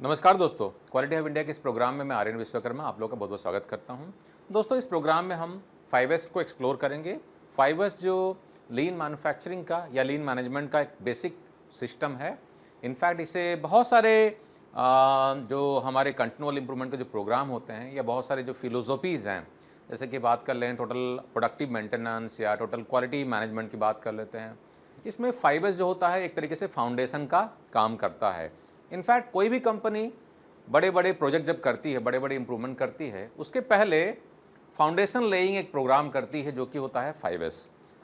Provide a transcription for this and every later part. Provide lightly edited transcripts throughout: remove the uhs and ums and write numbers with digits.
नमस्कार दोस्तों, quality of India के इस प्रोग्राम में मैं आर्यन विश्वकर्मा आप लोगों का बहुत बहुत स्वागत करता हूं। दोस्तों, इस प्रोग्राम में हम 5S को एक्सप्लोर करेंगे। 5S जो लीन मैन्युफैक्चरिंग का या लीन मैनेजमेंट का एक बेसिक सिस्टम है। इनफैक्ट इसे बहुत सारे जो हमारे कंटिन्यूअल इंप्रूवमेंट के जो प्रोग्राम होते हैं या बहुत सारे जो फिलोसॉफीज़ हैं, जैसे कि बात कर लें टोटल प्रोडक्टिव मेंटेनेंस या टोटल क्वालिटी मैनेजमेंट की बात कर लेते हैं, इसमें 5S जो होता है एक तरीके से फाउंडेशन का काम करता है। इनफैक्ट कोई भी कंपनी बड़े बड़े प्रोजेक्ट जब करती है, बड़े बड़े इंप्रूवमेंट करती है, उसके पहले फाउंडेशन लेइंग एक प्रोग्राम करती है जो कि होता है 5S।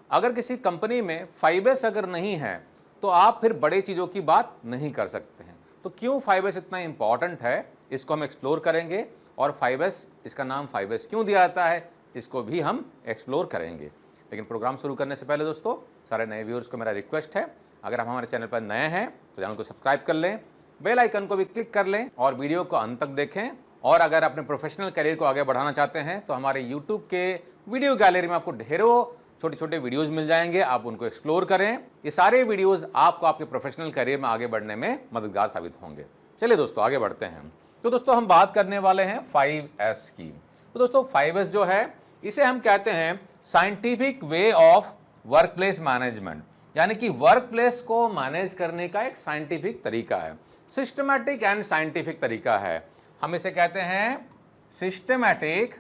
अगर किसी कंपनी में 5S अगर नहीं है तो आप फिर बड़े चीज़ों की बात नहीं कर सकते हैं। तो क्यों 5S इतना इंपॉर्टेंट है, इसको हम एक्सप्लोर करेंगे। और 5S, इसका नाम 5S क्यों दिया जाता है, इसको भी हम एक्सप्लोर करेंगे। लेकिन प्रोग्राम शुरू करने से पहले दोस्तों, सारे नए व्यूअर्स को मेरा रिक्वेस्ट है, अगर आप हमारे चैनल पर नए हैं तो चैनल को सब्सक्राइब कर लें, बेल आइकन को भी क्लिक कर लें और वीडियो को अंत तक देखें। और अगर अपने प्रोफेशनल करियर को आगे बढ़ाना चाहते हैं तो हमारे यूट्यूब के वीडियो गैलरी में आपको ढेरों छोटे छोटे वीडियोस मिल जाएंगे, आप उनको एक्सप्लोर करें। ये सारे वीडियोस आपको आपके प्रोफेशनल करियर में आगे बढ़ने में मददगार साबित होंगे। चलिए दोस्तों, आगे बढ़ते हैं। तो दोस्तों, हम बात करने वाले हैं 5S की। तो दोस्तों, 5S जो है इसे हम कहते हैं scientific way of work place management, यानी कि वर्क प्लेस को मैनेज करने का एक साइंटिफिक तरीका है, सिस्टमैटिक एंड साइंटिफिक तरीका है। हम इसे कहते हैं systematic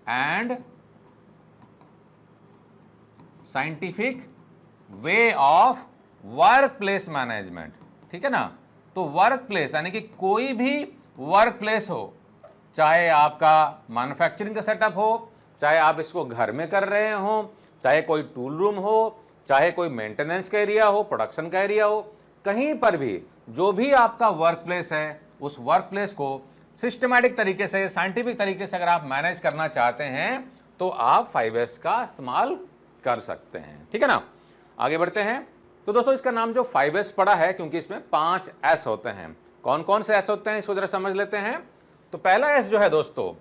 and scientific way of work place management. ठीक है ना। तो वर्क प्लेस यानी कि कोई भी वर्क प्लेस हो, चाहे आपका मैन्युफैक्चरिंग का सेटअप हो, चाहे आप इसको घर में कर रहे हो, चाहे कोई टूल रूम हो, चाहे कोई मेंटेनेंस का एरिया हो, प्रोडक्शन का एरिया हो, कहीं पर भी जो भी आपका वर्क प्लेस है, उस वर्क प्लेस को सिस्टमैटिक तरीके से, साइंटिफिक तरीके से अगर आप मैनेज करना चाहते हैं तो आप 5S का इस्तेमाल कर सकते हैं। ठीक है ना। आगे बढ़ते हैं। तो दोस्तों, इसका नाम जो 5S पड़ा है क्योंकि इसमें 5 S होते हैं। कौन कौन से S होते हैं इसको जरा समझ लेते हैं। तो पहला S जो है दोस्तों,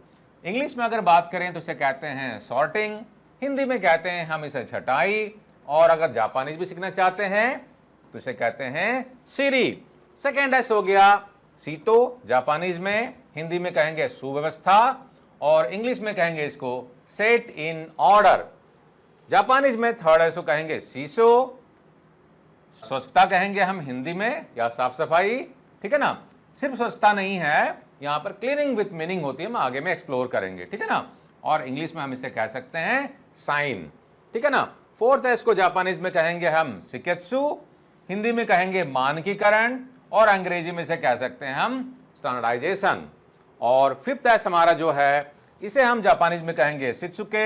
इंग्लिश में अगर बात करें तो इसे कहते हैं सॉर्टिंग, हिंदी में कहते हैं हम इसे छटाई, और अगर जापानीज भी सीखना चाहते हैं तो इसे कहते हैं सीरी। सेकेंड S हो गया सीतो, जापानीज में, हिंदी में कहेंगे सुव्यवस्था, और इंग्लिश में कहेंगे इसको सेट इन ऑर्डर। जापानीज में थर्ड S को कहेंगे सीसो, स्वच्छता कहेंगे हम हिंदी में, या साफ सफाई। ठीक है ना। सिर्फ स्वच्छता नहीं है, यहां पर क्लीनिंग विथ मीनिंग होती है, हम आगे में एक्सप्लोर करेंगे। ठीक है ना। और इंग्लिश में हम इसे कह सकते हैं साइन। ठीक है ना। फोर्थ S को जापानीज में कहेंगे हम शिकेत्सु, हिंदी में कहेंगे मानकीकरण, और अंग्रेजी में इसे कह सकते हैं हम स्टैंडर्डाइजेशन। और फिफ्थ S हमारा जो है, इसे हम जापानीज में कहेंगे शित्सुके,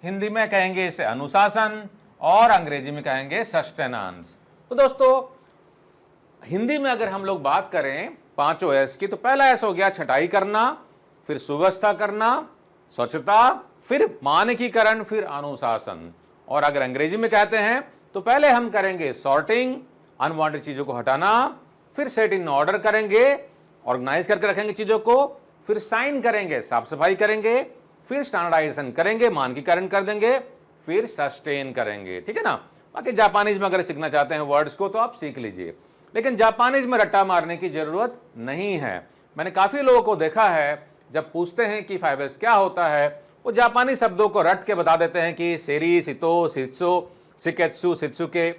हिंदी में कहेंगे इसे अनुशासन, और अंग्रेजी में कहेंगे सस्टेनेंस। तो दोस्तों, हिंदी में अगर हम लोग बात करें पांचों S की, तो पहला S हो गया छटाई करना, फिर सुव्यवस्था करना, स्वच्छता, फिर मानकीकरण, फिर अनुशासन। और अगर अंग्रेजी में कहते हैं तो पहले हम करेंगे सॉर्टिंग, अनवांटेड चीजों को हटाना, फिर सेट इन ऑर्डर करेंगे, ऑर्गेनाइज करके रखेंगे चीजों को, फिर साइन करेंगे, साफ सफाई करेंगे, फिर स्टैंडर्डाइजेशन करेंगे, मानकीकरण कर देंगे, फिर सस्टेन करेंगे। ठीक है ना। बाकी जापानीज में अगर सीखना चाहते हैं वर्ड्स को तो आप सीख लीजिए, लेकिन जापानीज में रट्टा मारने की जरूरत नहीं है। मैंने काफी लोगों को देखा है, जब पूछते हैं कि 5S क्या होता है, वो जापानी शब्दों को रट के बता देते हैं कि सेरी, सितो, शित्सो, शिकेत्सु, शित्सुके,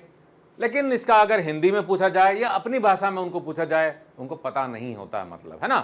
लेकिन इसका अगर हिंदी में पूछा जाए या अपनी भाषा में उनको पूछा जाए, उनको पता नहीं होता मतलब, है ना।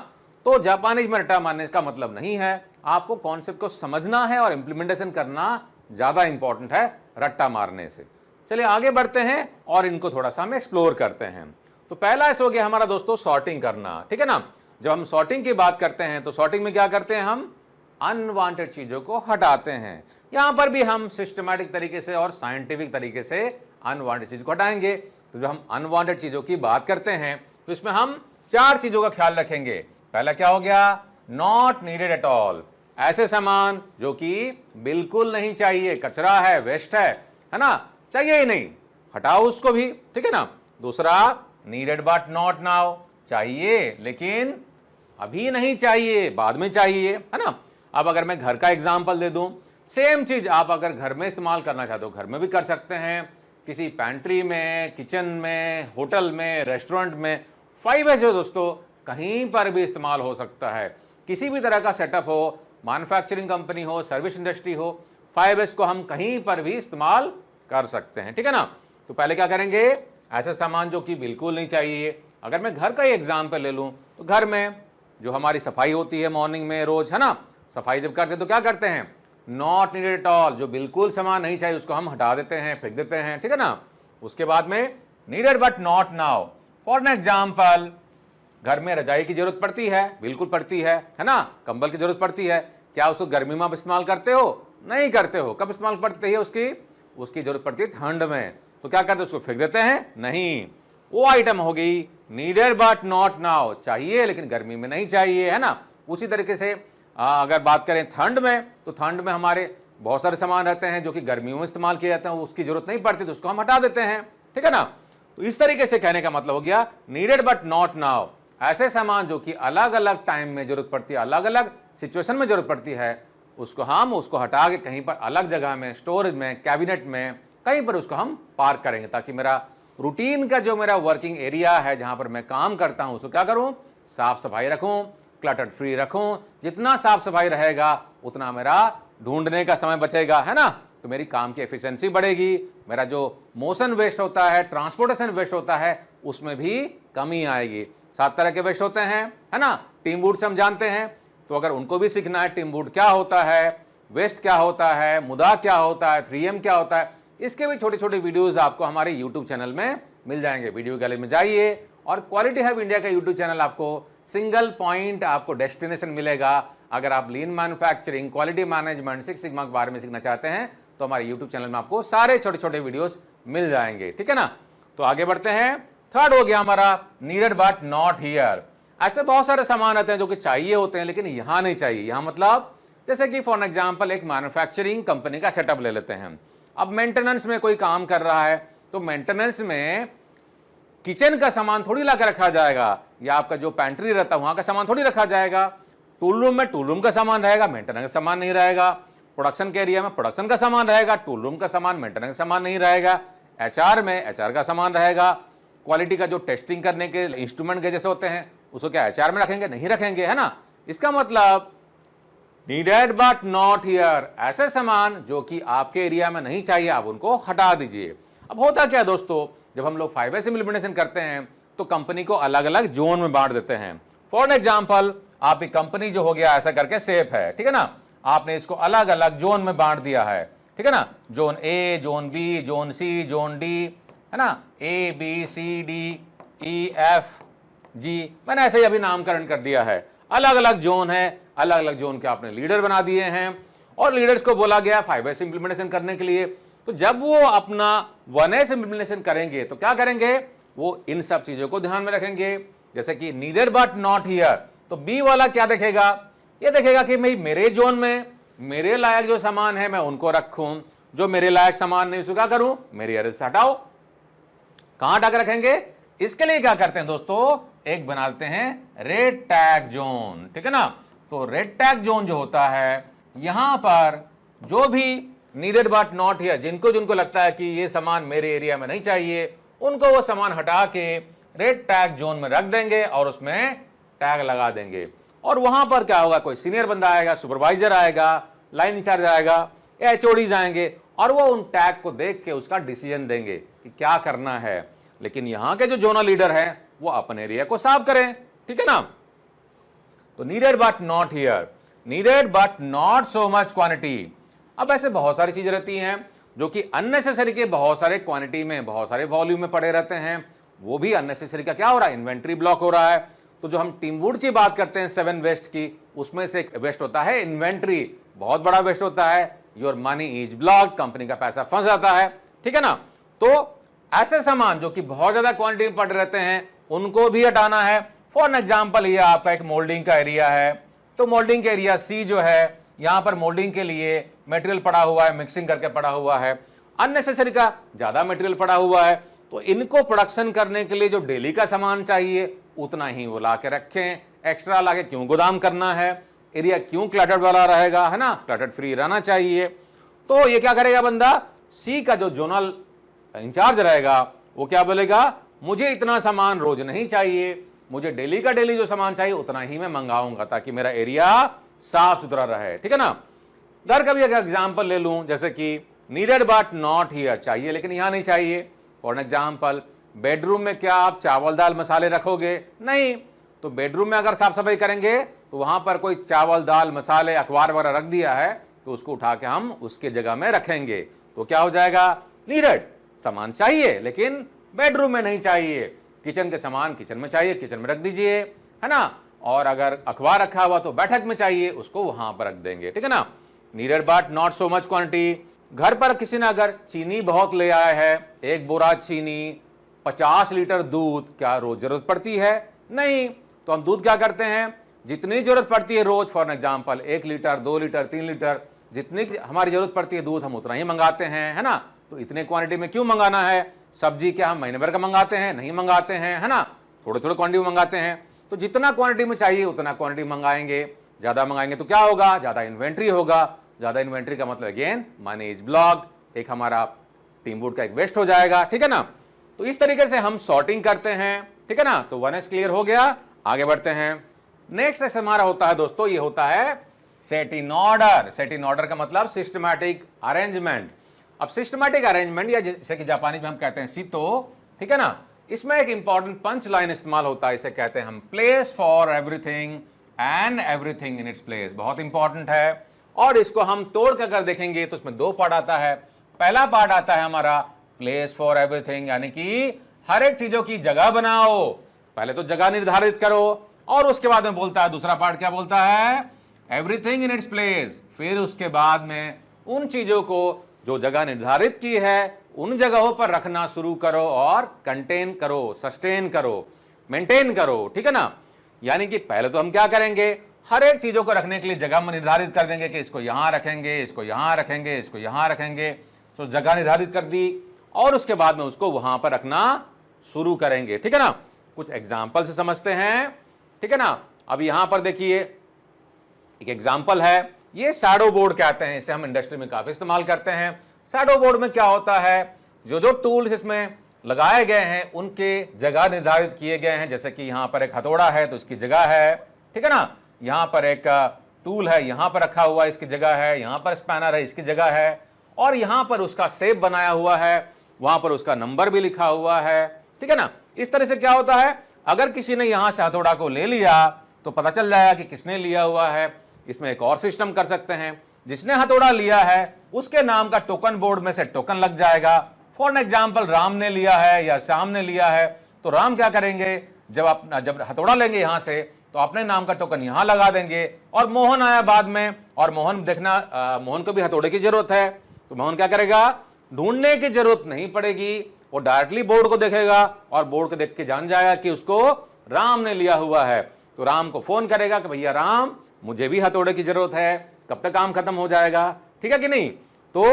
तो जापानीज में रट्टा मारने का मतलब नहीं है, आपको कॉन्सेप्ट को समझना है और इंप्लीमेंटेशन करना ज्यादा इंपॉर्टेंट है रट्टा मारने से। चलिए आगे बढ़ते हैं और इनको थोड़ा सा हम एक्सप्लोर करते हैं। तो पहला ऐसा हो गया हमारा दोस्तों सॉर्टिंग करना। ठीक है ना। जब हम सॉर्टिंग की बात करते हैं तो सॉर्टिंग में क्या करते हैं, हम अनवांटेड चीजों को हटाते हैं। यहां पर भी हम सिस्टमैटिक तरीके से और साइंटिफिक तरीके से अनवांटेड चीज को हटाएंगे। तो जब हम अनवांटेड चीजों की बात करते हैं तो इसमें हम 4 चीजों का ख्याल रखेंगे। पहला क्या हो गया, नॉट नीडेड एट ऑल, ऐसे सामान जो कि बिल्कुल नहीं चाहिए, कचरा है, वेस्ट है ना, चाहिए ही नहीं, हटाओ उसको भी। ठीक है ना। दूसरा, नीडेड बट नॉट नाउ, चाहिए लेकिन अभी नहीं चाहिए, बाद में चाहिए, है ना। अब अगर मैं घर का एग्जांपल दे दूं, सेम चीज आप अगर घर में इस्तेमाल करना चाहते हो घर में भी कर सकते हैं, किसी पैंट्री में, किचन में, होटल में, रेस्टोरेंट में 5S जो दोस्तों कहीं पर भी इस्तेमाल हो सकता है। किसी भी तरह का सेटअप हो, मैन्युफैक्चरिंग कंपनी हो, सर्विस इंडस्ट्री हो, 5S को हम कहीं पर भी इस्तेमाल कर सकते हैं, ठीक है ना। तो पहले क्या करेंगे, ऐसा सामान जो कि बिल्कुल नहीं चाहिए। अगर मैं घर का ही एग्जाम्पल ले लूं तो घर में जो हमारी सफाई होती है मॉर्निंग में रोज, है ना, सफाई जब करते हैं तो क्या करते हैं, नॉट नीडेड एट ऑल, जो बिल्कुल सामान नहीं चाहिए उसको हम हटा देते हैं, फेंक देते हैं, ठीक है ना। उसके बाद में needed but not now. For an example, घर में रजाई की जरूरत पड़ती है, बिल्कुल पड़ती है ना, कंबल की जरूरत पड़ती है। क्या उसको गर्मी में आप इस्तेमाल करते हो? नहीं करते हो। कब इस्तेमाल पड़ती है उसकी जरूरत पड़ती है ठंड में। तो क्या करते हैं, उसको फेंक देते हैं? नहीं। वो आइटम हो गई नीडेड बट नॉट नाउ, चाहिए लेकिन गर्मी में नहीं चाहिए, है ना। उसी तरीके से अगर बात करें ठंड में, तो ठंड में हमारे बहुत सारे सामान रहते हैं जो कि गर्मियों में इस्तेमाल किए जाते हैं, उसकी जरूरत नहीं पड़ती तो उसको हम हटा देते हैं, ठीक है ना। तो इस तरीके से कहने का मतलब हो गया नीडेड बट नॉट नाउ। ऐसे सामान जो कि अलग अलग टाइम में जरूरत पड़ती है, अलग अलग सिचुएशन में जरूरत पड़ती है, उसको हटा के कहीं पर अलग जगह में, स्टोरेज में, कैबिनेट में, कहीं पर उसको हम पार्क करेंगे, ताकि मेरा रूटीन का जो मेरा वर्किंग एरिया है जहां पर मैं काम करता हूं उसको क्या करूं, साफ सफाई रखूं, क्लटर फ्री रखूं। जितना साफ सफाई रहेगा उतना मेरा ढूंढने का समय बचेगा, है ना। तो मेरी काम की एफिशिएंसी बढ़ेगी, मेरा जो मोशन वेस्ट होता है, ट्रांसपोर्टेशन वेस्ट होता है, उसमें भी कमी आएगी। 7 तरह के वेस्ट होते हैं, है ना। टीम वुड से हम जानते हैं, तो अगर उनको भी सीखना है टीम वुड क्या होता है, वेस्ट क्या होता है, मुदा क्या होता है, 3M क्या होता है, इसके भी छोटे छोटे वीडियोस आपको हमारे यूट्यूब चैनल में मिल जाएंगे। वीडियो गैलरी में जाइए और क्वालिटी हब इंडिया का यूट्यूब चैनल आपको सिंगल पॉइंट आपको डेस्टिनेशन मिलेगा। अगर आप लीन manufacturing, quality management, six sigma के बारे में सीखना चाहते हैं तो हमारे यूट्यूब चैनल में आपको सारे छोटे छोटे वीडियोस मिल जाएंगे, ठीक है ना। तो आगे बढ़ते हैं। थर्ड हो गया हमारा नीडेड बट नॉट हियर। ऐसे बहुत सारे सामान आते हैं जो कि चाहिए होते हैं लेकिन यहां नहीं चाहिए। यहां मतलब जैसे कि फॉर एग्जांपल एक मैन्युफैक्चरिंग कंपनी का सेटअप ले लेते हैं। अब मेंटेनेंस में कोई काम कर रहा है तो मेंटेनेंस में किचन का सामान थोड़ी ला कर रखा जाएगा, या आपका जो पैंट्री रहता है वहां का सामान थोड़ी रखा जाएगा। टूल रूम में टूल रूम का सामान रहेगा, मेंटेनेंस का सामान नहीं रहेगा। प्रोडक्शन के एरिया में प्रोडक्शन का सामान रहेगा, टूल रूम का सामान, मेंटेनेंस का सामान नहीं रहेगा। HR में HR का सामान रहेगा। क्वालिटी का जो टेस्टिंग करने के इंस्ट्रूमेंट के जैसे होते हैं उसको क्या HR में रखेंगे? नहीं रखेंगे, है ना। इसका मतलब नीडेड बट नॉट हियर, ऐसे सामान जो कि आपके एरिया में नहीं चाहिए आप उनको हटा दीजिए। अब होता क्या दोस्तों, जब हम लोग 5S इम्प्लीमेंटेशन करते हैं तो कंपनी को अलग अलग जोन में बांट देते हैं। फॉर एग्जांपल आपकी कंपनी जो हो गया ऐसा करके सेफ है, ठीक है ना, आपने इसको अलग अलग जोन में बांट दिया है, ठीक है ना। Zone A, zone B, zone C, zone D, है ना, A B C D E F G, मैंने ऐसे ही अभी नामकरण कर दिया है। अलग अलग जोन है, अलग अलग जोन के आपने लीडर बना दिए हैं और लीडर्स को बोला गया 5S इम्प्लीमेंटेशन करने के लिए। तो जब वो अपना 1S इम्प्लीमेंटेशन करेंगे तो क्या करेंगे, वो इन सब चीजों को ध्यान में रखेंगे। जैसे कि नीडेड बट नॉट हियर, तो B वाला क्या देखेगा, ये देखेगा कि भाई मेरे जोन में मेरे लायक जो सामान है मैं उनको रखूं, जो मेरे लायक सामान नहीं उसको क्या करूं, मेरी एरिया से हटाओ। कहां हटा कर रखेंगे, इसके लिए क्या करते हैं दोस्तों, एक बनाते हैं रेड टैग जोन, ठीक है ना। तो रेड टैग जोन जो होता है, यहां पर जो भी नीडेड बट नॉट हियर, जिनको जिनको लगता है कि ये सामान मेरे एरिया में नहीं चाहिए, उनको वो सामान हटा के रेड टैग जोन में रख देंगे और उसमें टैग लगा देंगे। और वहां पर क्या होगा, कोई सीनियर बंदा आएगा, सुपरवाइजर आएगा, लाइन इंचार्ज आएगा, HODs आएंगे और वो उन टैग को देख के उसका डिसीजन देंगे कि क्या करना है। लेकिन यहां के जो जोनल लीडर है वो अपने एरिया को साफ करें, ठीक है ना। तो needed but not here, needed but not so much quantity. अब ऐसे बहुत सारी चीजें रहती हैं जो कि अननेसेसरी के बहुत सारे क्वांटिटी में, बहुत सारे वॉल्यूम में पड़े रहते हैं, वो भी अननेसेसरी का क्या हो रहा है, इन्वेंट्री ब्लॉक हो रहा है। तो जो हम टीम वुड की बात करते हैं 7 वेस्ट की, उसमें से एक वेस्ट होता है इन्वेंट्री, बहुत बड़ा वेस्ट होता है। Your money is blocked, company का पैसा फंस जाता है, ठीक है ना। तो ऐसे सामान जो कि बहुत ज्यादा क्वांटिटी में पड़े रहते हैं उनको भी हटाना है। फॉर एग्जाम्पल ये आपका एक मोल्डिंग का एरिया है, तो मोल्डिंग का एरिया C जो है, यहां पर मोल्डिंग के लिए मटेरियल पड़ा हुआ है, मिक्सिंग करके पड़ा हुआ है, अननेसेसरी का ज्यादा मटेरियल पड़ा हुआ है। तो इनको प्रोडक्शन करने के लिए जो डेली का सामान चाहिए उतना ही वो ला के रखें, एक्स्ट्रा ला के क्यों गोदाम करना है, एरिया क्यों क्लटर्ड वाला रहेगा, है ना, क्लटर्ड फ्री रहना चाहिए। तो ये क्या करेगा बंदा, C का जो जोनल इंचार्ज रहेगा वो क्या बोलेगा, मुझे इतना सामान रोज नहीं चाहिए, मुझे डेली का डेली जो सामान चाहिए उतना ही मैं मंगाऊंगा ताकि मेरा एरिया साफ सुथरा रहे। ठीक है ना। घर का भी अगर एग्जाम्पल ले लूं, जैसे कि नीडेड बट नॉट हियर, चाहिए लेकिन यहां नहीं चाहिए। फॉर एग्जाम्पल, बेडरूम में क्या आप चावल दाल मसाले रखोगे? नहीं। तो बेडरूम में अगर साफ सफाई करेंगे तो वहां पर कोई चावल दाल मसाले अखबार वगैरह रख दिया है तो उसको उठा के हम उसके जगह में रखेंगे, तो क्या हो जाएगा, नीडेड, सामान चाहिए लेकिन बेडरूम में नहीं चाहिए। किचन के सामान किचन में चाहिए, किचन में रख दीजिए, है ना। और अगर अखबार रखा हुआ तो बैठक में चाहिए, उसको वहां पर रख देंगे। ठीक है ना। Needed but not so much quantity. घर पर किसी ने अगर चीनी बहुत ले आया है, एक बोरा चीनी, 50 लीटर दूध, क्या रोज जरूरत पड़ती है? नहीं। तो हम दूध क्या करते हैं, जितनी जरूरत पड़ती है रोज, for example 1 litre 2 litre 3 litre, जितनी हमारी जरूरत पड़ती है दूध हम उतना ही मंगाते हैं, है ना। तो इतने क्वांटिटी में क्यों मंगाना है? सब्जी क्या हम महीने भर का मंगाते हैं? नहीं मंगाते हैं, है ना। थोड़े थोड़े क्वांटिटी में मंगाते हैं। तो जितना क्वांटिटी में चाहिए उतना क्वांटिटी मंगाएंगे। ज्यादा मंगाएंगे तो क्या होगा, ज्यादा इन्वेंट्री होगा। ज्यादा इन्वेंट्री का मतलब अगेन मनी इज ब्लॉक, एक हमारा टीम वुड का एक वेस्ट हो जाएगा। ठीक है ना। तो इस तरीके से हम सॉर्टिंग करते हैं। ठीक है ना। तो 1S क्लियर हो गया। आगे बढ़ते हैं। नेक्स्ट हमारा होता है दोस्तों, ये होता है set in order. Set in order का मतलब सिस्टमैटिक अरेंजमेंट। अब सिस्टमैटिक अरेंजमेंट या जैसे कि जापानी में हम कहते हैं सीतो, ठीक है ना, इसमें एक इंपॉर्टेंट पंच लाइन इस्तेमाल होता है। इसे कहते हैं हम place for everything and everything in its place. बहुत इंपॉर्टेंट है। और इसको हम तोड़ कर अगर देखेंगे तो इसमें 2 पार्ट आता है। पहला पार्ट आता है हमारा प्लेस फॉर एवरीथिंग, यानी कि हर एक चीजों की जगह बनाओ। पहले तो जगह निर्धारित करो और उसके बाद में बोलता है, दूसरा पार्ट क्या बोलता है, एवरीथिंग इन इट्स प्लेस। फिर उसके बाद में उन चीजों को जो जगह निर्धारित की है उन जगहों पर रखना शुरू करो और कंटेन करो, सस्टेन करो, मेंटेन करो। ठीक है ना। यानी कि पहले तो हम क्या करेंगे, हर एक चीजों को रखने के लिए जगह में निर्धारित कर देंगे कि इसको यहां रखेंगे, इसको यहां रखेंगे, इसको यहां रखेंगे। तो जगह निर्धारित कर दी और उसके बाद में उसको वहां पर रखना शुरू करेंगे। ठीक है ना। कुछ एग्जाम्पल से समझते हैं। ठीक है ना। अब यहां पर देखिए एक एग्जाम्पल है, ये शैडो बोर्ड कहते हैं, इसे हम इंडस्ट्री में काफी इस्तेमाल करते हैं। शैडो बोर्ड में क्या होता है, जो जो टूल्स इसमें लगाए गए हैं उनके जगह निर्धारित किए गए हैं। जैसे कि यहां पर एक हथौड़ा है तो इसकी जगह है, ठीक है ना। यहां पर एक टूल है, यहां पर रखा हुआ इसकी जगह है, यहां पर स्पैनर है इसकी जगह है, और यहां पर उसका शेप बनाया हुआ है, वहां पर उसका नंबर भी लिखा हुआ है। ठीक है ना। इस तरह से क्या होता है, अगर किसी ने यहां से हथौड़ा को ले लिया तो पता चल जाएगा कि किसने लिया हुआ है। इसमें एक और सिस्टम कर सकते हैं, जिसने हथौड़ा लिया है उसके नाम का टोकन बोर्ड में से टोकन लग जाएगा। फॉर एग्जाम्पल, राम ने लिया है या श्याम ने लिया है, तो राम क्या करेंगे, जब हथौड़ा लेंगे यहां से तो अपने नाम का टोकन यहां लगा देंगे। और मोहन आया बाद में, और मोहन देखना मोहन को भी हथौड़े की जरूरत है, तो मोहन क्या करेगा, ढूंढने की जरूरत नहीं पड़ेगी, वो डायरेक्टली बोर्ड को देखेगा और बोर्ड को देख के जान जाएगा कि उसको राम ने लिया हुआ है। तो राम को फोन करेगा कि भैया राम, मुझे भी हथौड़े की जरूरत है, कब तक काम खत्म हो जाएगा। ठीक है कि नहीं। तो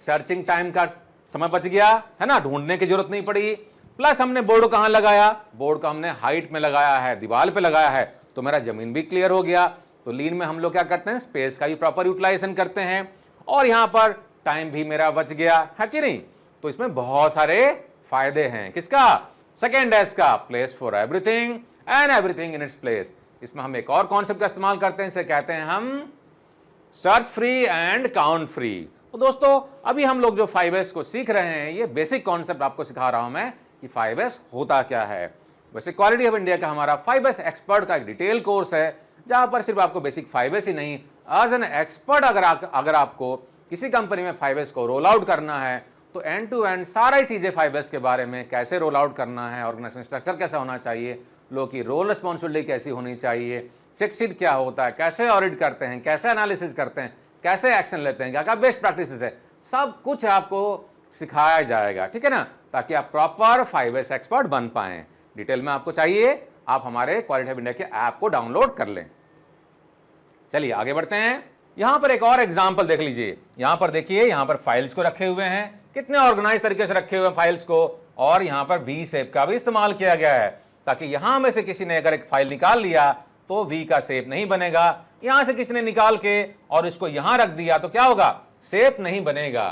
सर्चिंग टाइम का समय बच गया, है ना, ढूंढने की जरूरत नहीं पड़ी। प्लस हमने बोर्ड को कहां लगाया, बोर्ड को हमने हाइट में लगाया है, दीवार पे लगाया है, तो मेरा जमीन भी क्लियर हो गया। तो लीन में हम लोग क्या करते हैं, स्पेस का भी प्रॉपर यूटिलाइजेशन करते हैं, और यहां पर टाइम भी मेरा बच गया, है कि नहीं। तो इसमें बहुत सारे फायदे हैं। किसका, सेकेंड एस का, place for everything and everything in its place. इसमें हम एक और कॉन्सेप्ट का इस्तेमाल करते हैं, इसे कहते हैं हम search free and count free. तो दोस्तों अभी हम लोग जो 5S को सीख रहे हैं, ये बेसिक कॉन्सेप्ट आपको सिखा रहा हूं मैं कि 5S होता क्या है। वैसे क्वालिटी ऑफ इंडिया का हमारा 5S एक्सपर्ट का एक डिटेल कोर्स है, जहां पर सिर्फ आपको बेसिक 5S ही नहीं, एज एन एक्सपर्ट अगर आपको किसी कंपनी में 5S को रोल आउट करना है तो एंड टू एंड सारी चीजें 5S के बारे में, कैसे रोल आउट करना है, ऑर्गेनाइजेशन स्ट्रक्चर कैसा होना चाहिए, लोगों की रोल रिस्पॉन्सिबिलिटी कैसी होनी चाहिए, चेकशीट क्या होता है, कैसे ऑडिट करते हैं, कैसे एनालिसिस करते हैं, कैसे एक्शन लेते हैं, क्या क्या बेस्ट प्रैक्टिसेस है, सब कुछ आपको सिखाया जाएगा। ठीक है ना, ताकि आप प्रॉपर 5S एक्सपर्ट बन पाएं। डिटेल में आपको चाहिए, आप हमारे क्वालिटी ऑफ इंडिया के ऐप को डाउनलोड कर लें। चलिए आगे बढ़ते हैं। यहां पर एक और एग्जांपल देख लीजिए। यहां पर देखिए, यहां पर फाइल्स को रखे हुए हैं, कितने ऑर्गेनाइज तरीके से रखे हुए हैं फाइल्स को, और यहां पर वी शेप का भी इस्तेमाल किया गया है, ताकि यहां में से किसी ने अगर एक फाइल निकाल लिया तो वी का शेप नहीं बनेगा। यहां से किसी ने निकाल के और इसको यहां रख दिया तो क्या होगा, शेप नहीं बनेगा।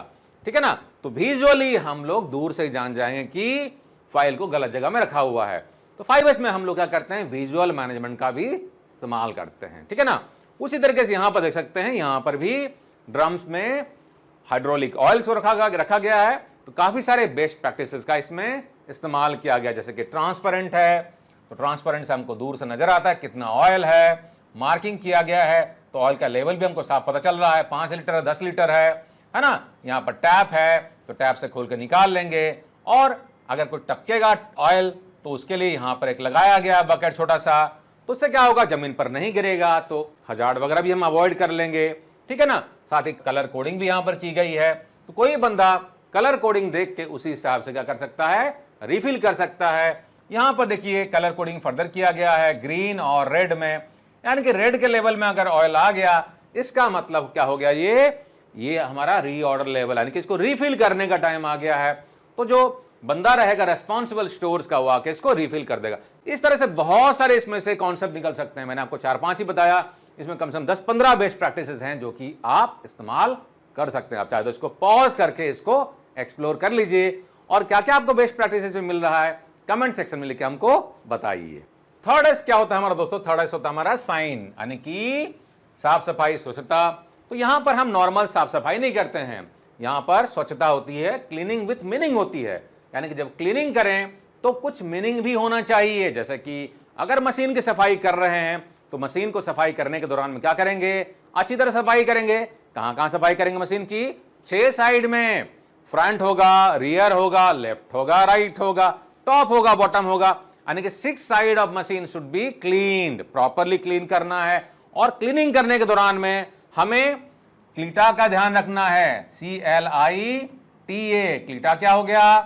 ठीक है ना। तो विजुअली हम लोग दूर से जान जाएंगे कि फाइल को गलत जगह में रखा हुआ है। तो 5S में हम लोग क्या करते हैं, विजुअल मैनेजमेंट का भी इस्तेमाल करते हैं, ठीक है ना। उसी तरीके से यहां पर देख सकते हैं, यहां पर भी ड्रम्स में हाइड्रोलिक ऑयल को रखा गया है। तो काफी सारे बेस्ट प्रैक्टिसेस का इसमें इस्तेमाल किया गया, जैसे कि ट्रांसपेरेंट है, तो ट्रांसपेरेंट से हमको दूर से नजर आता है कितना ऑयल है, मार्किंग किया गया है, तो ऑयल का लेवल भी हमको साफ पता चल रहा है, 5 लीटर है, 10 लीटर है ना। यहाँ पर टैप है, तो टैप से खोल कर निकाल लेंगे, और अगर कोई टपकेगा ऑयल तो उसके लिए यहाँ पर एक लगाया गया बकेट छोटा सा, तो उससे क्या होगा, जमीन पर नहीं गिरेगा, तो हजार्ड वगैरह भी हम अवॉइड कर लेंगे, ठीक है ना। साथ ही कलर कोडिंग भी यहाँ पर की गई है, तो कोई बंदा कलर कोडिंग देख के उसी हिसाब से क्या कर सकता है, रिफिल कर सकता है। यहां पर देखिए कलर कोडिंग फर्दर किया गया है ग्रीन और रेड में, यानी कि रेड के लेवल में अगर ऑयल आ गया, इसका मतलब क्या हो गया, ये हमारा रीऑर्डर लेवल, यानी कि इसको रिफिल करने का टाइम आ गया है। तो जो बंदा रहेगा रेस्पॉन्सिबल स्टोर्स का, वो आके इसको रिफिल कर देगा। इस तरह से बहुत सारे इसमें से कॉन्सेप्ट निकल सकते हैं। मैंने आपको 4-5 ही बताया, इसमें कम से कम 10-15 बेस्ट प्रैक्टिसेस हैं जो कि आप इस्तेमाल कर सकते हैं। आप चाहे तो इसको पॉज करके इसको एक्सप्लोर कर लीजिए, और क्या क्या आपको बेस्ट प्रैक्टिसेस में मिल रहा है कमेंट सेक्शन में लिख के हमको बताइए। थर्ड एस क्या होता है हमारा दोस्तों, थर्ड एस होता है हमारा साइन, यानी कि साफ सफाई स्वच्छता। तो यहां पर हम नॉर्मल साफ सफाई नहीं करते हैं, यहां पर स्वच्छता होती है, क्लीनिंग विथ मीनिंग होती है, यानी कि जब क्लीनिंग करें तो कुछ मीनिंग भी होना चाहिए। जैसे कि अगर मशीन की सफाई कर रहे हैं तो मशीन को सफाई करने के दौरान में क्या करेंगे, अच्छी तरह सफाई करेंगे। कहां कहां सफाई करेंगे मशीन की, 6 साइड में, फ्रंट होगा, रियर होगा, लेफ्ट होगा, राइट होगा, टॉप होगा, बॉटम होगा, यानी कि 6 side of machine should be cleaned, properly clean करना है। और क्लीनिंग करने के दौरान में हमें क्लीटा का ध्यान रखना है, CLITA। क्लीटा क्या हो गया,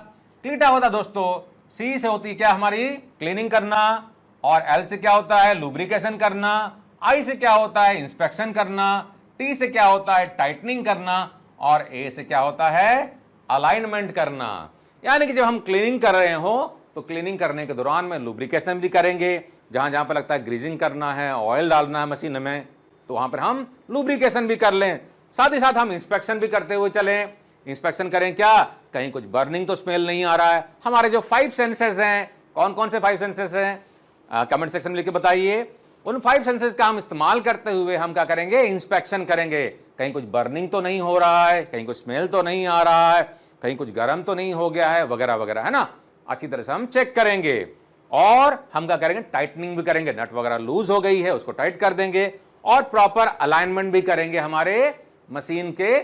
क्लीटा होता दोस्तों C से होती है क्या हमारी क्लीनिंग करना, और L से क्या होता है लुब्रिकेशन करना, I से क्या होता है इंस्पेक्शन करना, T से क्या होता है टाइटनिंग करना, और A से क्या होता है अलाइनमेंट करना। यानी कि जब हम क्लीनिंग कर रहे हो तो क्लीनिंग करने के दौरान में लुब्रिकेशन भी करेंगे, जहां जहां पर लगता है ग्रीजिंग करना है, ऑयल डालना है मशीन में, तो वहां पर हम लुब्रिकेशन भी कर लें। साथ ही साथ हम इंस्पेक्शन भी करते हुए चलें। इंस्पेक्शन करें क्या, कहीं कुछ बर्निंग तो स्मेल नहीं आ रहा है। हमारे जो 5 सेंसेस हैं, कौन कौन से 5 सेंसेस हैं कमेंट सेक्शन में लिख के बताइए। उन 5 सेंसेस का हम इस्तेमाल करते हुए हम क्या करेंगे, इंस्पेक्शन करेंगे। कहीं कुछ बर्निंग तो नहीं हो रहा है, कहीं कुछ स्मेल तो नहीं आ रहा है, कहीं कुछ गर्म तो नहीं हो गया है, वगैरह वगैरह, है ना। अच्छी तरह से हम चेक करेंगे, और हम क्या करेंगे, टाइटनिंग भी करेंगे। नट वगैरह लूज हो गई है उसको टाइट कर देंगे, और प्रॉपर अलाइनमेंट भी करेंगे हमारे मशीन के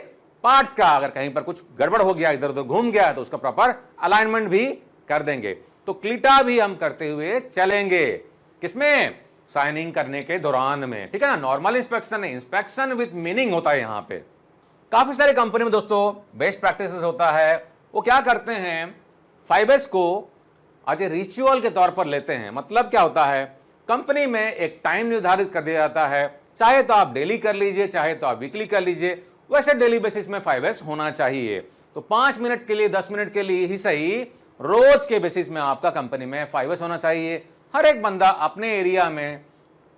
पार्ट्स का। अगर कहीं पर कुछ गड़बड़ हो गया, इधर उधर घूम गया, तो उसका प्रॉपर अलाइनमेंट भी कर देंगे। तो क्लीटा भी हम करते हुए चलेंगे, किसमें, साइनिंग करने के दौरान में, ठीक है ना। नॉर्मल इंस्पेक्शन नहीं, इंस्पेक्शन विथ मीनिंग होता है। यहां पे काफी सारे कंपनी में दोस्तों बेस्ट प्रैक्टिसेस होता है, वो क्या करते हैं, 5S को आज रिचुअल के तौर पर लेते हैं। मतलब क्या होता है, कंपनी में एक टाइम निर्धारित कर दिया जाता है, चाहे तो आप डेली कर लीजिए, चाहे तो आप वीकली कर लीजिए, वैसे डेली बेसिस में 5S होना चाहिए। तो 5 मिनट के लिए, 10 मिनट के लिए ही सही, रोज के बेसिस में आपका कंपनी में 5S होना चाहिए। हर एक बंदा अपने एरिया में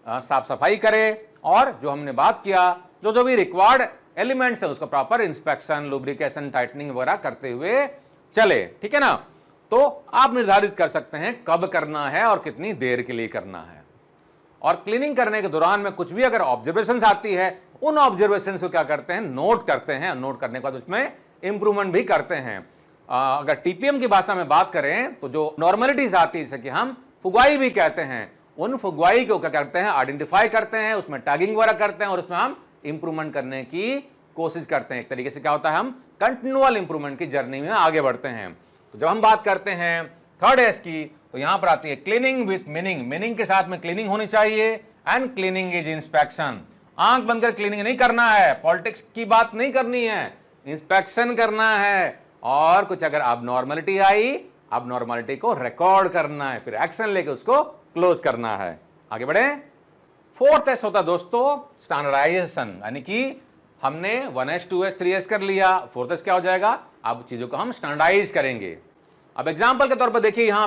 साफ सफाई करे, और जो हमने बात किया, जो भी रिक्वायर्ड एलिमेंट्स है उसका प्रॉपर इंस्पेक्शन, लुब्रिकेशन, टाइटनिंग वगैरह करते हुए चले, ठीक है ना। तो आप निर्धारित कर सकते हैं कब करना है और कितनी देर के लिए करना है। और क्लीनिंग करने के दौरान में कुछ भी अगर ऑब्जर्वेशंस आती है, उन ऑब्जर्वेशंस को क्या करते हैं, नोट करते हैं। नोट करने के बाद उसमें इंप्रूवमेंट भी करते हैं। अगर टीपीएम की भाषा में बात करें तो जो नॉर्मलिटीज आती है, जैसे कि हम फुगवाई भी कहते हैं, उन फुगवाई को क्या करते हैं, आइडेंटिफाई करते हैं, उसमें टैगिंग वगैरह करते हैं, और उसमें हम इंप्रूवमेंट करने की कोशिश करते हैं। एक तरीके से क्या होता है, हम कंटिन्यूअल इंप्रूवमेंट की जर्नी में आगे बढ़ते हैं। तो जब हम बात करते हैं थर्ड एस की, तो यहां पर आती है क्लीनिंग विथ मीनिंग। मीनिंग के साथ में क्लीनिंग होनी चाहिए, एंड क्लीनिंग इज इंस्पेक्शन। आंख बंद कर क्लीनिंग नहीं करना है, पॉलिटिक्स की बात नहीं करनी है, इंस्पेक्शन करना है। और कुछ अगर अबनॉर्मलिटी आई, अबनॉर्मलिटी को रिकॉर्ड करना है, फिर एक्शन लेके उसको क्लोज करना है। आगे बढ़े। फोर्थ एस होता है दोस्तों स्टैंडर्डाइजेशन, यानी कि हमने 1S 2S 3S कर लिया, फोर्थ एस क्या हो जाएगा, अब चीजों को हम स्टैंडर्डाइज करेंगे। अब एग्जांपल के तौर पर देखिए, यहां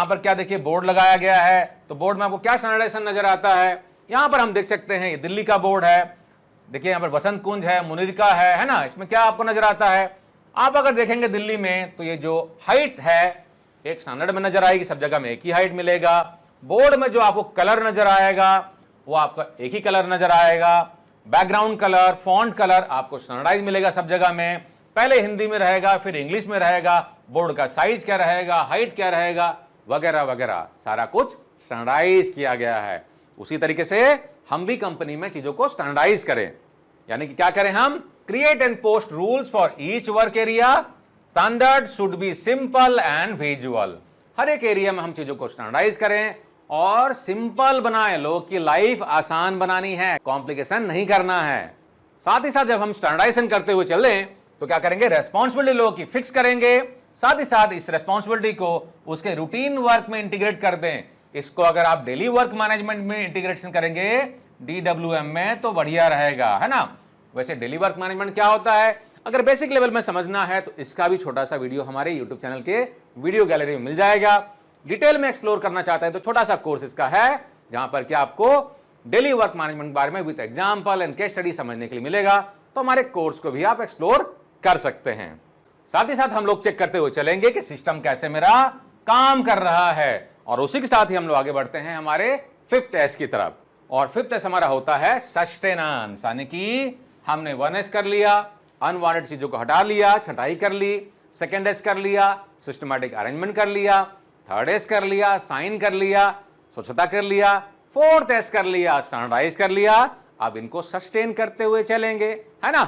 पर क्या देखिए, बोर्ड लगाया गया है। तो बोर्ड में आपको क्या स्टैंडर्डाइजेशन नजर आता है, यहां पर हम देख सकते हैं, ये दिल्ली का बोर्ड है। देखिए यहां पर वसंत कुंज है, मुनीर का है ना। इसमें क्या आपको नजर आता है, आप अगर देखेंगे दिल्ली में तो ये जो हाइट है एक स्टैंडर्ड में नजर आएगी, सब जगह में एक ही हाइट मिलेगा। बोर्ड में जो आपको कलर नजर आएगा वो आपका एक ही कलर नजर आएगा। बैकग्राउंड कलर, फॉन्ट कलर आपको स्टैंडर्डाइज मिलेगा सब जगह में। पहले हिंदी में रहेगा, फिर इंग्लिश में रहेगा। बोर्ड का साइज क्या रहेगा, हाइट क्या रहेगा, वगैरह वगैरह सारा कुछ स्टैंडर्डाइज किया गया है। उसी तरीके से हम भी कंपनी में चीजों को स्टैंडर्डाइज करें, यानी कि क्या करें हम, create and post rules for each work area. Standard should be simple and visual. हर एक एरिया में हम चीजों को स्टैंडर्डाइज करें और सिंपल बनाएं। लोग की लाइफ आसान बनानी है, कॉम्प्लिकेशन नहीं करना है। साथ ही साथ जब हम स्टैंडर्डाइजेशन करते हुए चले तो क्या करेंगे, रेस्पॉन्सिबिलिटी लोगों की फिक्स करेंगे। साथ ही साथ इस रेस्पॉन्सिबिलिटी को उसके रूटीन वर्क में इंटीग्रेट कर दें। इसको अगर आप डेली वर्क मैनेजमेंट में इंटीग्रेशन करेंगे DWM में तो बढ़िया रहेगा, है ना। वैसे डेली वर्क मैनेजमेंट क्या होता है, अगर बेसिक लेवल में समझना है तो इसका भी छोटा सा वीडियो हमारे यूट्यूब चैनल के वीडियो गैलरी में मिल जाएगा। डिटेल में एक्सप्लोर करना चाहते हैं तो छोटा सा कोर्स इसका है, जहां पर क्या आपको डेली वर्क मैनेजमेंट के बारे में with example and case study समझने के लिए मिलेगा। तो हमारे कोर्स को भी आप एक्सप्लोर कर सकते हैं। साथ ही साथ हम लोग चेक करते हुए चलेंगे कि सिस्टम कैसे मेरा काम कर रहा है, और उसी के साथ ही हम लोग आगे बढ़ते हैं हमारे 5th एस की तरफ। और 5th एस हमारा होता है सस्टेनेंस, यानी कि हमने 1S कर लिया, अनवांटेड चीजों को हटा लिया, छटाई कर ली। 2nd एस कर लिया, सिस्टमैटिक अरेंजमेंट कर लिया। 3rd एस कर लिया, साइन कर लिया, स्वच्छता कर लिया। 4th एस कर लिया, स्टैंडर्डाइज कर लिया। अब इनको सस्टेन करते हुए चलेंगे, है ना।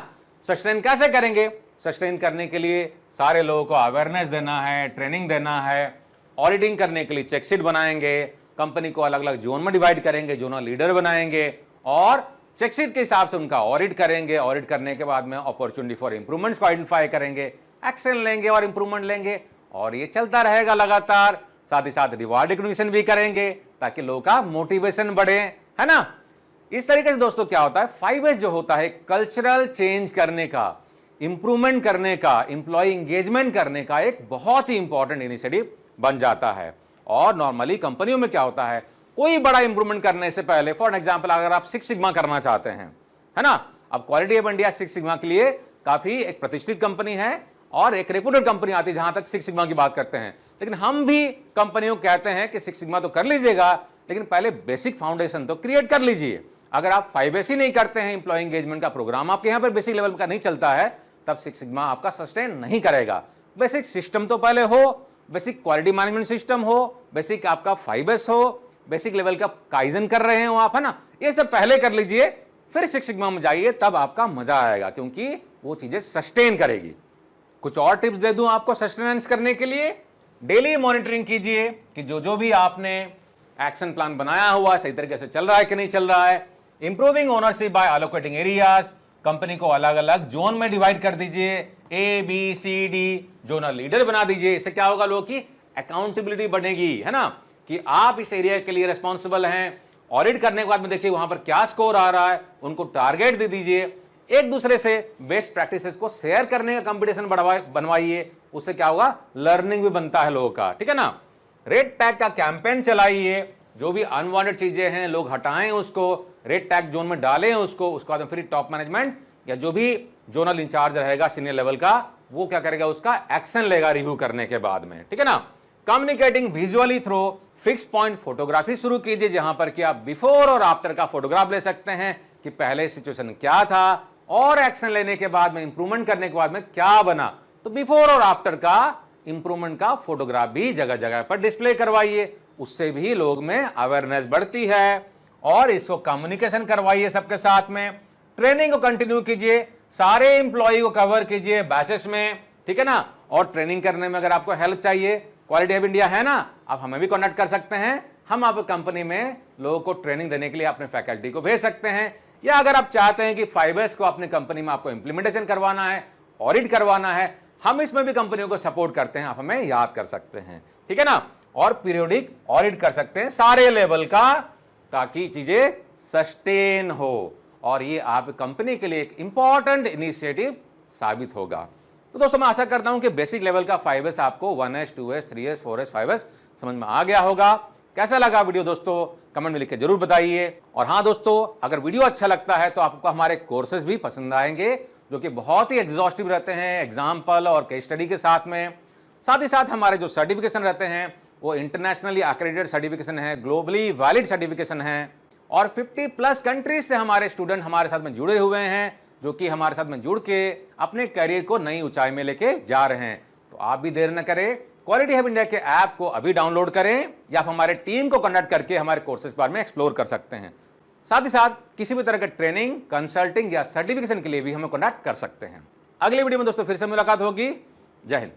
सस्टेन कैसे करेंगे, सस्टेन करने के लिए सारे लोगों को अवेयरनेस देना है, ट्रेनिंग देना है। ऑडिटिंग करने के लिए चेकशीट बनाएंगे, कंपनी को अलग अलग जोन में डिवाइड करेंगे, जोनल लीडर बनाएंगे और चेकशीट के हिसाब से उनका ऑडिट करेंगे। ऑडिट करने के बाद में अपॉर्चुनिटी फॉर इंप्रूवमेंट्स को आइडेंटिफाई करेंगे, एक्शन लेंगे और इंप्रूवमेंट लेंगे, और ये चलता रहेगा लगातार। साथ ही साथ रिवार्ड रिकॉग्निशन भी करेंगे ताकि लोगों का मोटिवेशन बढ़े, है ना। इस तरीके से दोस्तों क्या होता है, 5S जो होता है कल्चरल चेंज करने का, इंप्रूवमेंट करने का, इंप्लॉय एंगेजमेंट करने का एक बहुत ही इंपॉर्टेंट इनिशिएटिव बन जाता है। और नॉर्मली कंपनियों में क्या होता है, कोई बड़ा इंप्रूवमेंट करने से पहले, फॉर एग्जांपल अगर आप 6 सिग्मा करना चाहते हैं, है ना। अब क्वालिटी ऑफ इंडिया 6 सिग्मा के लिए काफी एक प्रतिष्ठित कंपनी है और एक रेप्यूटेड कंपनी आती है जहां तक 6 सिग्मा की बात करते हैं। लेकिन हम भी कंपनियों को कहते हैं कि 6 सिग्मा तो कर लीजिएगा, लेकिन पहले बेसिक फाउंडेशन तो क्रिएट कर लीजिए। अगर आप 5S ही नहीं करते हैं, इंप्लॉय एंगेजमेंट का प्रोग्राम आपके यहां पर बेसिक लेवल का नहीं चलता है, तब 6 सिग्मा आपका सस्टेन नहीं करेगा। बेसिक सिस्टम तो पहले हो, बेसिक क्वालिटी मैनेजमेंट सिस्टम हो, बेसिक आपका 5S हो, बेसिक लेवल का काइजन कर रहे हो आप, है ना। ये सब पहले कर लीजिए, फिर 6 सिग्मा में जाइए, तब आपका मजा आएगा, क्योंकि वो चीजें सस्टेन करेगी। कुछ और टिप्स दे दूं आपको सस्टेनेंस करने के लिए। डेली मॉनिटरिंग कीजिए कि जो भी आपने एक्शन प्लान बनाया हुआ सही तरीके से चल रहा है कि नहीं चल रहा है। Improving ownership by allocating areas, company को अलग अलग जोन में डिवाइड कर दीजिए, ABCD जोनल लीडर बना दीजिए। इससे क्या होगा, लोगों की अकाउंटेबिलिटी बढ़ेगी, है ना, कि आप इस एरिया के लिए रिस्पॉन्सिबल हैं। ऑडिट करने के बाद में देखिए वहां पर क्या स्कोर आ रहा है, उनको टारगेट दे दीजिए। एक दूसरे से बेस्ट प्रैक्टिसेस को शेयर करने का कंपटीशन बनवाइए, उससे क्या होगा, लर्निंग भी बनता है लोगों का, ठीक है ना। रेड टैग का कैंपेन चलाइए, जो भी अनवांटेड चीजें हैं लोग हटाएं, उसको रेड टैग जोन में डालें, उसको बाद में फिर टॉप मैनेजमेंट या जो भी जोनल इंचार्ज रहेगा सीनियर लेवल का, वो क्या करेगा, उसका एक्शन लेगा रिव्यू करने के बाद में, ठीक है ना। Communicating visually through fix point photography शुरू कीजिए, जहां पर कि आप बिफोर और आफ्टर का फोटोग्राफ ले सकते हैं कि पहले सिचुएशन क्या था और एक्शन लेने के बाद में, इंप्रूवमेंट करने के बाद में क्या बना। तो बिफोर और आफ्टर का इंप्रूवमेंट का फोटोग्राफ भी जगह जगह पर डिस्प्ले करवाइए, उससे भी लोग में अवेयरनेस बढ़ती है। और इसको कम्युनिकेशन करवाइए सबके साथ में। ट्रेनिंग को कंटिन्यू कीजिए, सारे एम्प्लॉय को कवर कीजिए बैचेस में, ठीक है ना। और ट्रेनिंग करने में अगर आपको हेल्प चाहिए, क्वालिटी ऑफ इंडिया है ना, आप हमें भी कॉन्टेक्ट कर सकते हैं। हम आप कंपनी में लोगों को ट्रेनिंग देने के लिए अपने फैकल्टी को भेज सकते हैं। या अगर आप चाहते हैं कि 5S को अपनी कंपनी में आपको इंप्लीमेंटेशन करवाना है, ऑडिट करवाना है, हम इसमें भी कंपनियों को सपोर्ट करते हैं, आप हमें याद कर सकते हैं, ठीक है ना। और पीरियोडिक ऑडिट कर सकते हैं सारे लेवल का, ताकि चीजें सस्टेन हो। और ये आप कंपनी के लिए एक इंपॉर्टेंट इनिशिएटिव साबित होगा। तो दोस्तों मैं आशा करता हूं कि बेसिक लेवल का 5S आपको 1S, 2S, 3S, 4S, 5S समझ में आ गया होगा। कैसा लगा वीडियो दोस्तों, कमेंट में लिख के जरूर बताइए। और हाँ दोस्तों, अगर वीडियो अच्छा लगता है तो आपको हमारे कोर्सेज भी पसंद आएंगे, जो कि बहुत ही एग्जॉस्टिव रहते हैं एग्जाम्पल और केस स्टडी के साथ में। साथ ही साथ हमारे जो सर्टिफिकेशन रहते हैं वो इंटरनेशनली अक्रेडिटेड सर्टिफिकेशन है, ग्लोबली वैलिड सर्टिफिकेशन है, और 50+ कंट्रीज से हमारे स्टूडेंट हमारे साथ में जुड़े हुए हैं, जो कि हमारे साथ में जुड़ के अपने करियर को नई ऊंचाई में लेके जा रहे हैं। तो आप भी देर न करें, क्वालिटी हब इंडिया के ऐप को अभी डाउनलोड करें, या आप हमारे टीम को कनेक्ट करके हमारे कोर्सेज के बारे में एक्सप्लोर कर सकते हैं। साथ ही साथ किसी भी तरह के ट्रेनिंग, कंसल्टिंग या सर्टिफिकेशन के लिए भी हमें कॉन्टैक्ट कर सकते हैं। अगली वीडियो में दोस्तों फिर से मुलाकात होगी। जय हिंद।